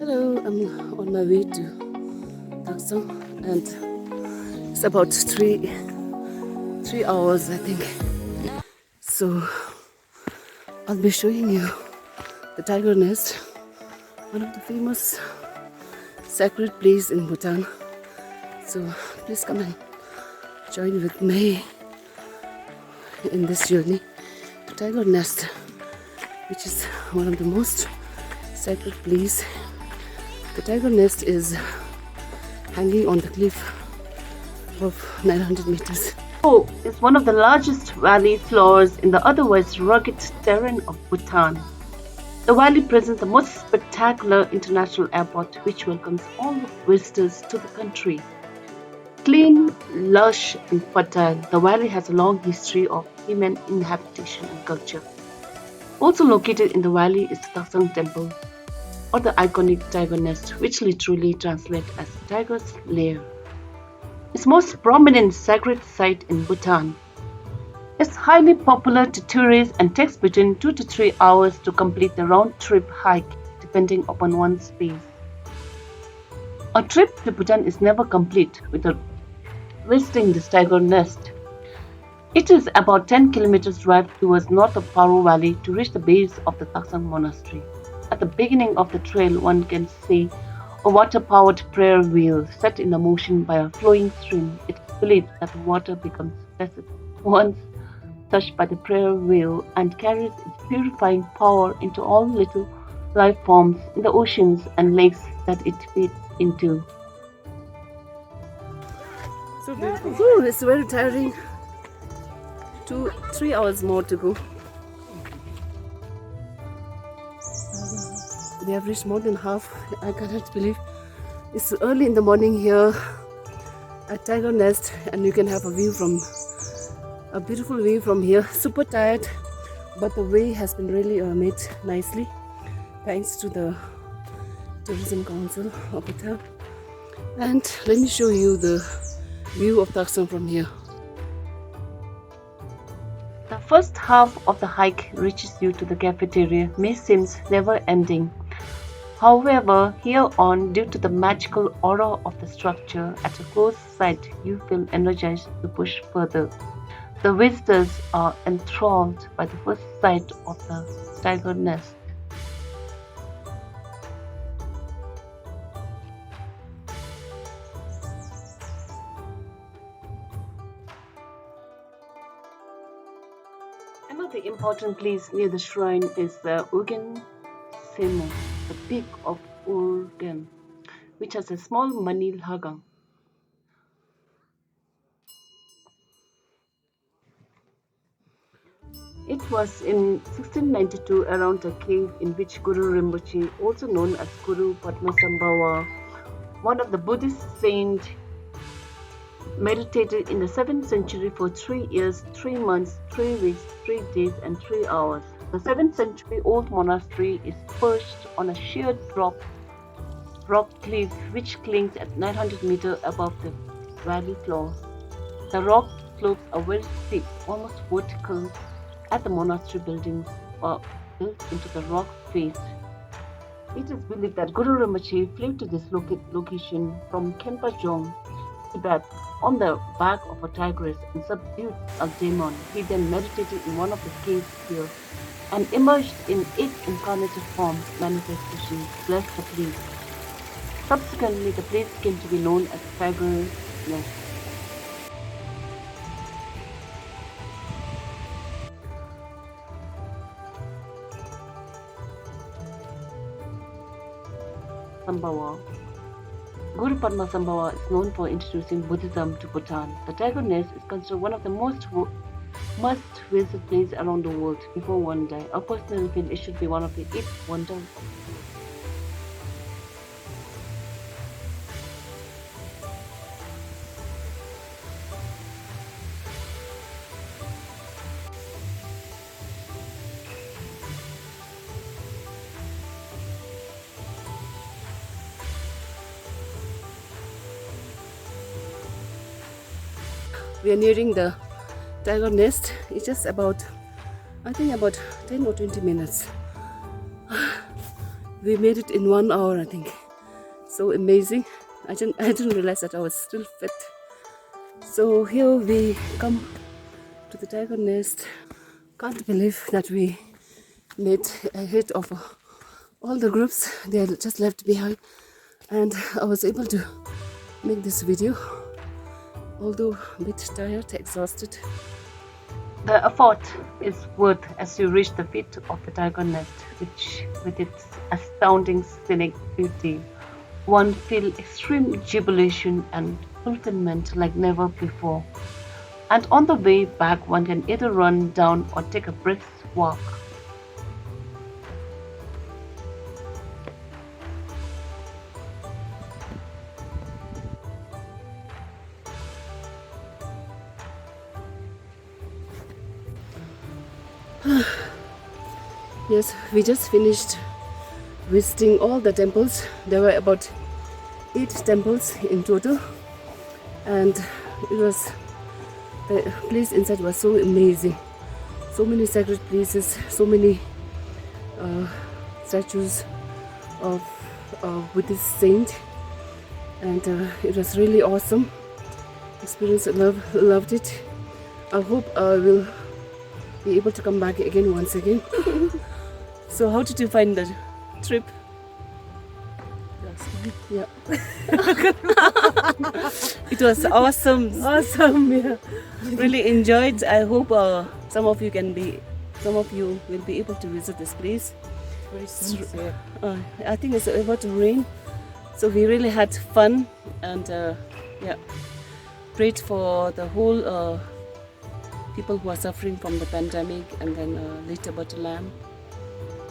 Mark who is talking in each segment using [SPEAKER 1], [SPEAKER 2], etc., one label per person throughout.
[SPEAKER 1] Hello, I'm on my way to Taksong and it's about three hours I think. So I'll be showing you the tiger nest, one of the famous sacred place in Bhutan. So please come and join with me in this journey to tiger nest, which is one of the most sacred place. The tiger nest is hanging on the cliff of 900 meters.
[SPEAKER 2] Oh, is one of the largest valley floors in the otherwise rugged terrain of Bhutan. The valley presents the most spectacular international airport which welcomes all visitors to the country. Clean, lush and fertile, the valley has a long history of human inhabitation and culture. Also located in the valley is the Taksong Temple, or the iconic tiger nest, which literally translates as tiger's lair. Its most prominent sacred site in Bhutan. It's highly popular to tourists and takes between 2 to 3 hours to complete the round-trip hike, depending upon one's pace. A trip to Bhutan is never complete without visiting this tiger nest. It is about 10 kilometers drive towards north of Paro Valley to reach the base of the Taksong monastery. At the beginning of the trail, one can see a water-powered prayer wheel set in motion by a flowing stream. It is believed that the water becomes blessed once touched by the prayer wheel and carries its purifying power into all little life forms in the oceans and lakes that it feeds into.
[SPEAKER 1] So beautiful. Oh, it's very tiring. 3 hours more to go. We have reached more than half. I cannot believe it's early in the morning here at Tiger Nest, and you can have a beautiful view from here. Super tired, but the way has been really made nicely thanks to the Tourism Council of Bhutan. And let me show you the view of Taksong from here.
[SPEAKER 2] The first half of the hike reaches you to the cafeteria, may seem never ending. However, here on, due to the magical aura of the structure, at a close sight, you feel energized to push further. The visitors are enthralled by the first sight of the tiger nest. Another important place near the shrine is the Urgen Semo, the Peak of Urgen, which has a small mani lagang. It was in 1692 around a cave in which Guru Rimpoche, also known as Guru Padmasambhava, one of the Buddhist saints, meditated in the 7th century for 3 years, 3 months, 3 weeks, 3 days and 3 hours. The 7th century old monastery is perched on a sheer rock cliff which clings at 900 meters above the valley floor. The rock slopes are very steep, almost vertical, as the monastery buildings are built into the rock face. It is believed that Guru Rinpoche flew to this location from Khenpajong, Tibet, on the back of a tigress and subdued a demon. He then meditated in one of the caves here and emerged in 8 incarnated forms manifestations to bless the place. Subsequently, the place came to be known as Tiger Nest. Guru Padmasambhava is known for introducing Buddhism to Bhutan. The tiger nest is considered one of the must-visit places around the world before one die. I personally feel it should be one of the 8 wonders of the world.
[SPEAKER 1] We are nearing the tiger nest. It's just about, I think about 10 or 20 minutes. We made it in 1 hour, I think. So amazing. I didn't realize that I was still fit. So here we come to the tiger nest. Can't believe that we made a hit of all the groups they are just left behind, and I was able to make this video, although a bit tired, exhausted.
[SPEAKER 2] The effort is worth as you reach the feet of the tiger nest, which, with its astounding scenic beauty, one feels extreme jubilation and fulfillment like never before. And on the way back, one can either run down or take a brisk walk.
[SPEAKER 1] Yes, we just finished visiting all the temples. There were about 8 temples in total, and the place inside was so amazing. So many sacred places, so many statues of Buddhist saint, and it was really awesome experience. Loved it. I hope I will be able to come back again once again. So how did you find the trip? Yeah. It was awesome. Awesome, yeah. Really enjoyed. I hope some of you will be able to visit this place.
[SPEAKER 3] Very sincere.
[SPEAKER 1] I think it's about to rain, so we really had fun, and prayed for the whole people who are suffering from the pandemic, and then later about the land,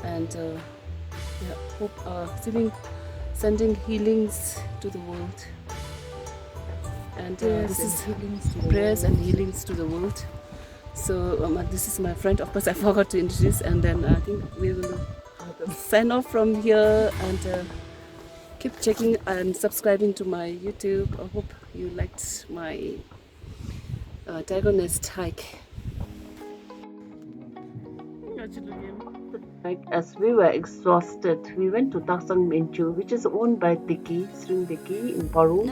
[SPEAKER 1] and hope sending healings to the world, and this is prayers and healings to the world. So this is my friend, of course I forgot to introduce, and then I think we will sign off from here, and keep checking and subscribing to my YouTube. I hope you liked my tiger nest hike.
[SPEAKER 2] As we were exhausted, we went to Taksang Menchu, which is owned by Sring Diki in Paru,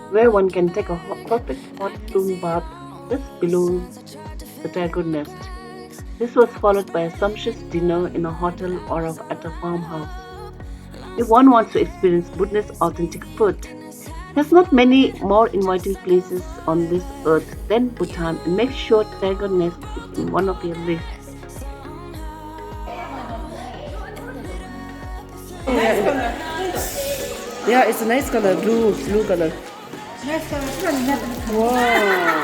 [SPEAKER 2] where one can take a perfect hot stone bath just below the tiger nest. This was followed by a sumptuous dinner in a hotel or at a farmhouse. If one wants to experience Buddhist authentic food, there's not many more inviting places on this earth than Bhutan, and make sure tiger nest is in one of your lists.
[SPEAKER 1] Yeah, it's a nice color, blue color.
[SPEAKER 3] Nice color.
[SPEAKER 1] Wow.